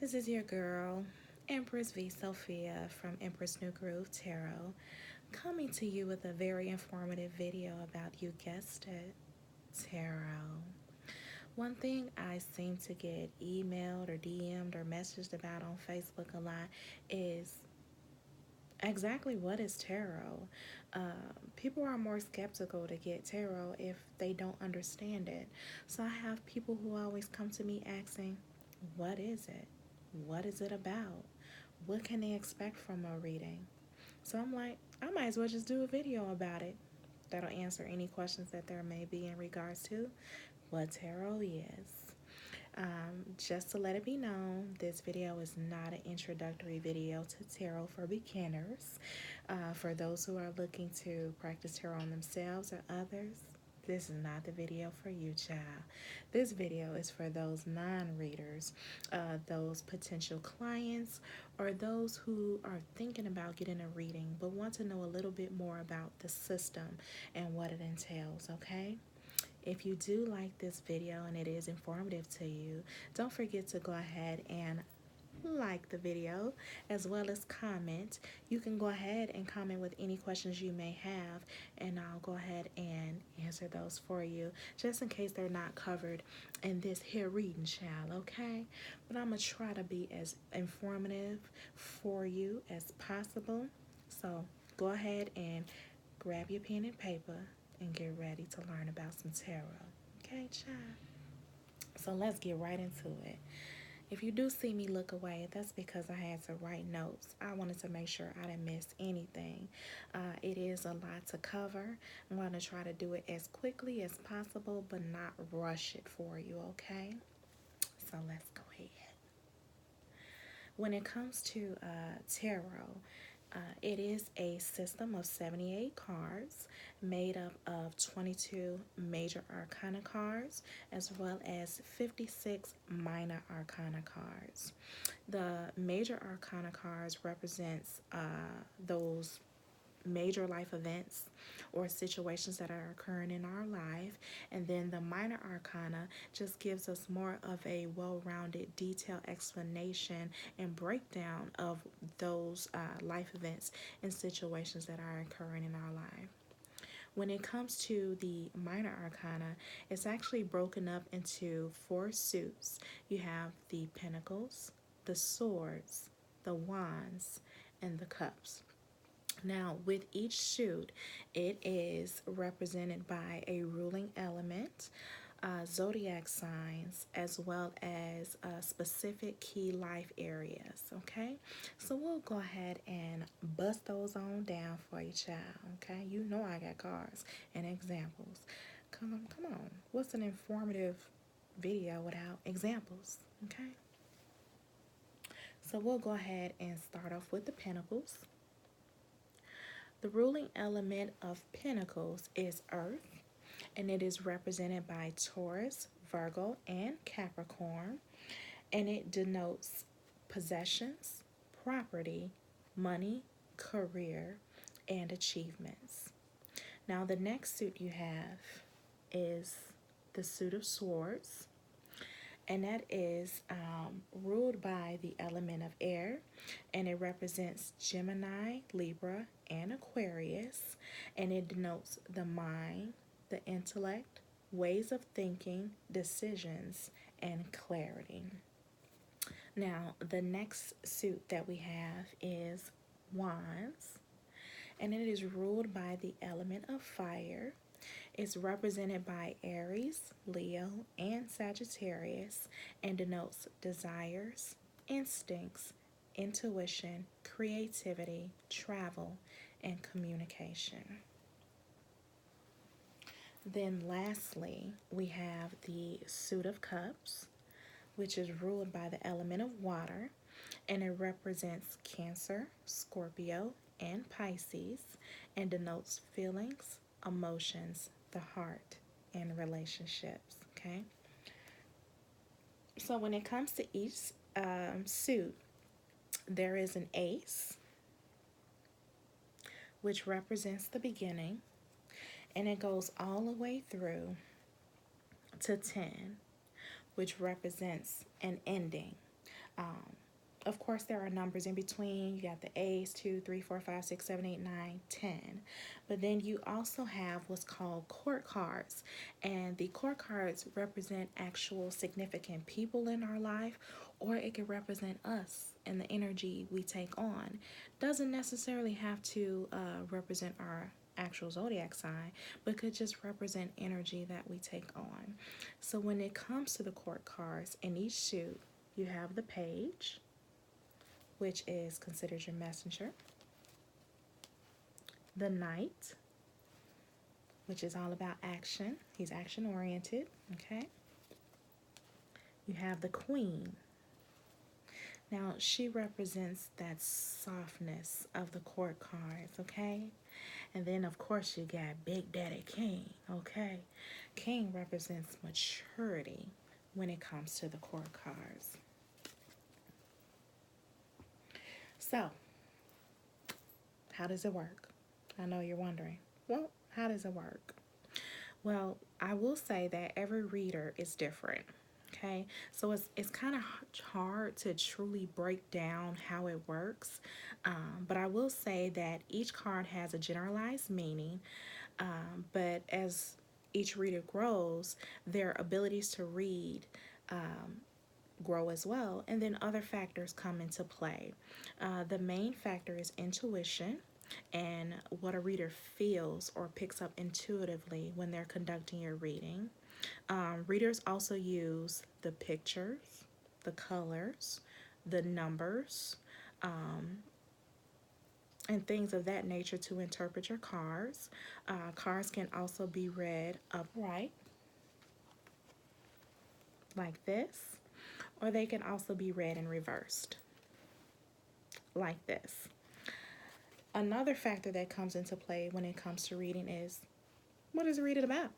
This is your girl, Empress V Sophia from Empress New Groove Tarot, coming to you with a very informative video about, you guessed it, tarot. One thing I seem to get emailed or DM'd or messaged about on Facebook a lot is exactly what is tarot. People are more skeptical to get tarot if they don't understand it. So I have people who always come to me asking, what is it? What is it about? What can they expect from a reading? So I'm like, I might as well just do a video about it. That'll answer any questions that there may be in regards to what tarot is. Just to let it be known, this video is not an introductory video to tarot for beginners. For those who are looking to practice tarot on themselves or others, this is not the video for you, child. This video is for those non-readers, those potential clients, or those who are thinking about getting a reading but want to know a little bit more about the system and what it entails, okay? If you do like this video and it is informative to you, don't forget to go ahead and like the video as well as comment. You can go ahead and comment with any questions you may have, and I'll go ahead and answer those for you just in case they're not covered in this here reading channel, okay? But I'm gonna try to be as informative for you as possible. So go ahead and grab your pen and paper and get ready to learn about some tarot. Okay, child? So let's get right into it. If you do see me look away, that's because I had to write notes. I wanted to make sure I didn't miss anything. It is a lot to cover. I'm going to try to do it as quickly as possible, but not rush it for you, okay? So let's go ahead. When it comes to tarot, it is a system of 78 cards made up of 22 major arcana cards as well as 56 minor arcana cards. The major arcana cards represents those major life events or situations that are occurring in our life, and then the minor arcana just gives us more of a well-rounded detailed explanation and breakdown of those life events and situations that are occurring in our life. When it comes to the minor arcana, it's actually broken up into 4 suits. You have the pentacles, the swords, the wands, and the cups. Now, with each suit, it is represented by a ruling element, zodiac signs, as well as specific key life areas, okay? So we'll go ahead and bust those on down for you, child, okay? You know I got cards and examples. Come on. What's an informative video without examples, okay? So we'll go ahead and start off with the pentacles. The ruling element of Pentacles is Earth, and it is represented by Taurus, Virgo, and Capricorn, and it denotes possessions, property, money, career, and achievements. Now, the next suit you have is the suit of Swords, and that is ruled by the element of air, and it represents Gemini, Libra, and Aquarius, and it denotes the mind, the intellect, ways of thinking, decisions, and clarity. Now, the next suit that we have is Wands, and it is ruled by the element of fire. It's represented by Aries, Leo, and Sagittarius, and denotes desires, instincts, intuition, creativity, travel, and communication. Then lastly, we have the suit of cups, which is ruled by the element of water, and it represents Cancer, Scorpio, and Pisces, and denotes feelings, emotions, the heart, and relationships, okay? So when it comes to each suit, there is an ace, which represents the beginning, and it goes all the way through to 10, which represents an ending, Um, of course, there are numbers in between. You got the A's, 2, 3, 4, 5, 6, 7, 8, 9, 10. But then you also have what's called court cards. And the court cards represent actual significant people in our life, or it could represent us and the energy we take on. Doesn't necessarily have to represent our actual zodiac sign, but could just represent energy that we take on. So when it comes to the court cards, in each suit, you have the page, which is considered your messenger, the knight, which is all about action. He's action oriented, okay? You have the queen. Now, she represents that softness of the court cards, okay? And then, of course, you got Big Daddy King, okay? King represents maturity when it comes to the court cards. So, how does it work? I know you're wondering. Well, how does it work? Well, I will say that every reader is different. Okay, so it's kind of hard to truly break down how it works, but I will say that each card has a generalized meaning, but as each reader grows, their abilities to read grow as well, and then other factors come into play. The main factor is intuition and what a reader feels or picks up intuitively when they're conducting your reading. Readers also use the pictures, the colors, the numbers, and things of that nature to interpret your cards. Cards can also be read upright, like this, or they can also be read in reversed, like this. Another factor that comes into play when it comes to reading is, what is reading about?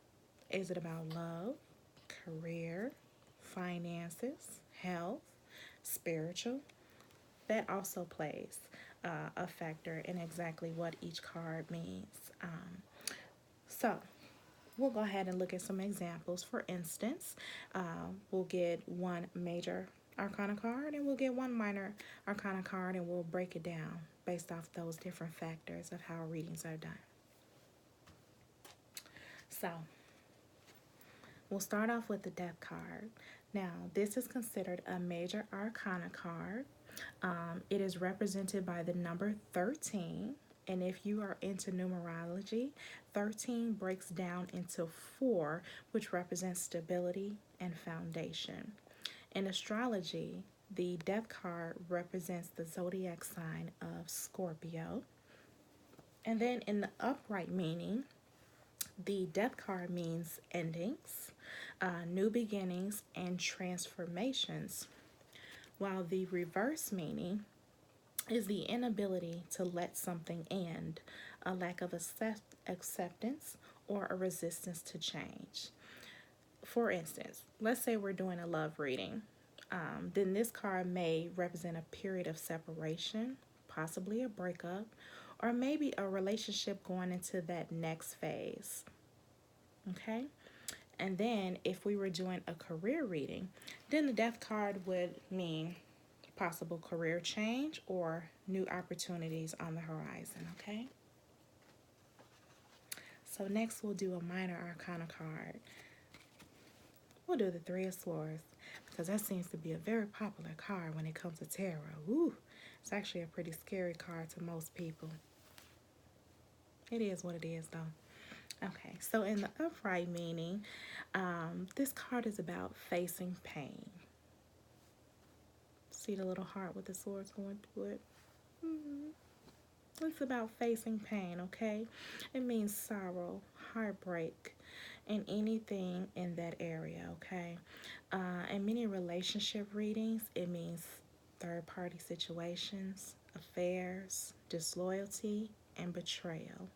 Is it about love, career, finances, health, spiritual? That also plays a factor in exactly what each card means. So we'll go ahead and look at some examples. For instance, we'll get one major arcana card and we'll get one minor arcana card, and we'll break it down based off those different factors of how readings are done. So we'll start off with the Death card. Now, this is considered a major arcana card. It is represented by the number 13. And if you are into numerology, 13 breaks down into 4, which represents stability and foundation. In astrology, the Death card represents the zodiac sign of Scorpio. And then in the upright meaning, the Death card means endings, new beginnings, and transformations, while the reverse meaning is the inability to let something end, a lack of acceptance, or a resistance to change. For instance, let's say we're doing a love reading. Then this card may represent a period of separation, possibly a breakup, or maybe a relationship going into that next phase. Okay? And then if we were doing a career reading, then the Death card would mean possible career change or new opportunities on the horizon, okay? So next we'll do a minor arcana card. We'll do the Three of Swords because that seems to be a very popular card when it comes to tarot. Ooh, it's actually a pretty scary card to most people. It is what it is though. Okay, so in the upright meaning, this card is about facing pain. See the little heart with the swords going through it? It's about facing pain, okay? It means sorrow, heartbreak, and anything in that area, okay? In many relationship readings, it means third-party situations, affairs, disloyalty, and betrayal.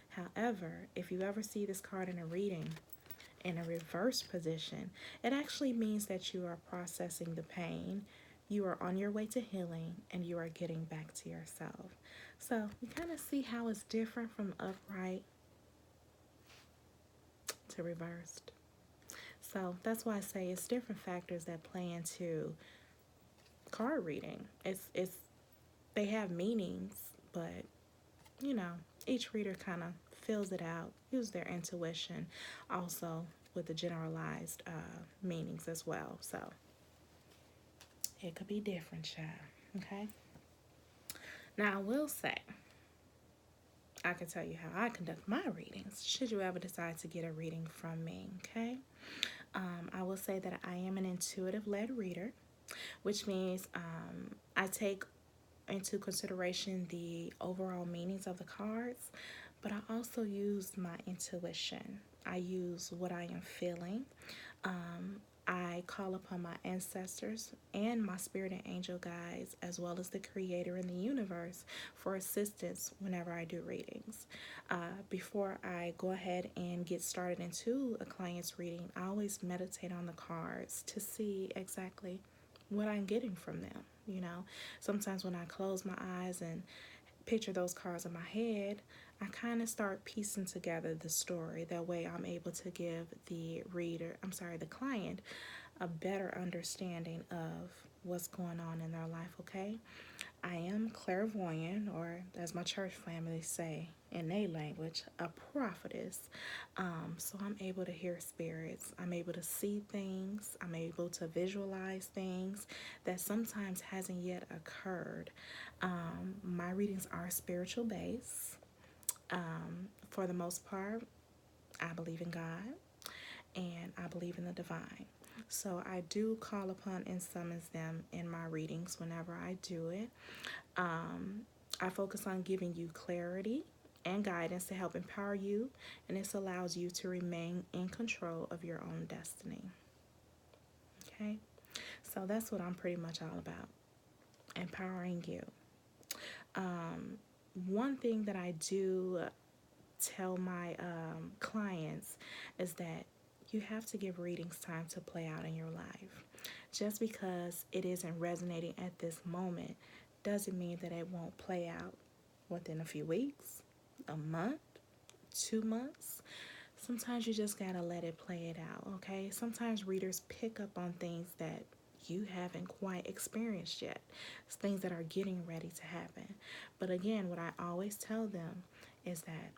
However, if you ever see this card in a reading in a reverse position, it actually means that you are processing the pain, you are on your way to healing, and you are getting back to yourself. So you kind of see how it's different from upright to reversed. So that's why I say it's different factors that play into card reading. It's they have meanings, but you know, each reader kind of fills it out, use their intuition, also with the generalized meanings as well. So it could be different, child. Okay. Now I will say, I can tell you how I conduct my readings. Should you ever decide to get a reading from me, okay? I will say that I am an intuitive led reader, which means I take into consideration the overall meanings of the cards, but I also use my intuition. I use what I am feeling. I call upon my ancestors and my spirit and angel guides, as well as the creator in the universe, for assistance whenever I do readings. Before I go ahead and get started into a client's reading, I always meditate on the cards to see exactly what I'm getting from them. You know, sometimes when I close my eyes and picture those cards in my head, I kind of start piecing together the story. That way I'm able to give the client, a better understanding of what's going on in their life, okay? I am clairvoyant, or as my church family say in their language, a prophetess. So I'm able to hear spirits. I'm able to see things. I'm able to visualize things that sometimes hasn't yet occurred. My readings are spiritual based. For the most part, I believe in God and I believe in the divine. So I do call upon and summons them in my readings whenever I do it. I focus on giving you clarity and guidance to help empower you, and this allows you to remain in control of your own destiny. Okay, so that's what I'm pretty much all about, empowering you. One thing that I do tell my clients is that you have to give readings time to play out in your life. Just because it isn't resonating at this moment doesn't mean that it won't play out within a few weeks, a month, 2 months. Sometimes you just gotta let it play it out, okay? Sometimes readers pick up on things that you haven't quite experienced yet. It's things that are getting ready to happen. But again, what I always tell them is that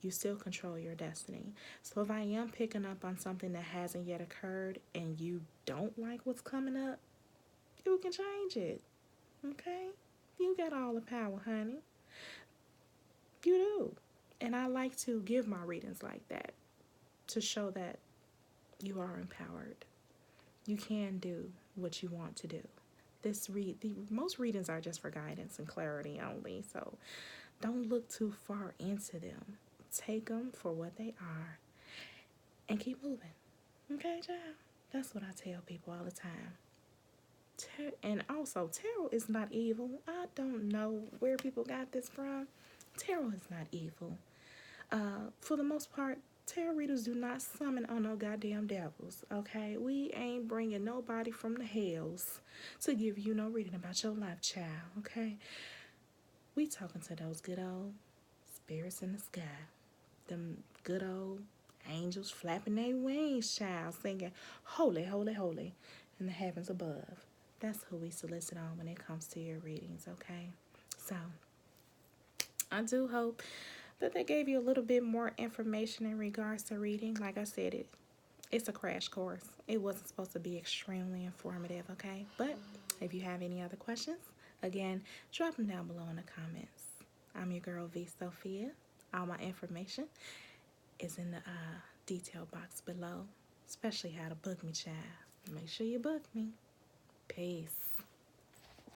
you still control your destiny. So if I am picking up on something that hasn't yet occurred and you don't like what's coming up, you can change it. Okay? You got all the power, honey. You do. And I like to give my readings like that to show that you are empowered. You can do what you want to do. Most readings are just for guidance and clarity only, so don't look too far into them. Take them for what they are and keep moving. Okay, child? That's what I tell people all the time. And also, tarot is not evil. I don't know where people got this from. Tarot is not evil. For the most part, tarot readers do not summon on no goddamn devils, okay? We ain't bringing nobody from the hells to give you no reading about your life, child, okay? We talking to those good old spirits in the sky. Them good old angels flapping their wings, child, singing, holy, holy, holy, in the heavens above. That's who we solicit on when it comes to your readings, okay? So, I do hope that they gave you a little bit more information in regards to reading. Like I said, it's a crash course. It wasn't supposed to be extremely informative, okay? But if you have any other questions, again, drop them down below in the comments. I'm your girl, V. Sophia. All my information is in the detail box below, especially how to book me, child. Make sure you book me. Peace.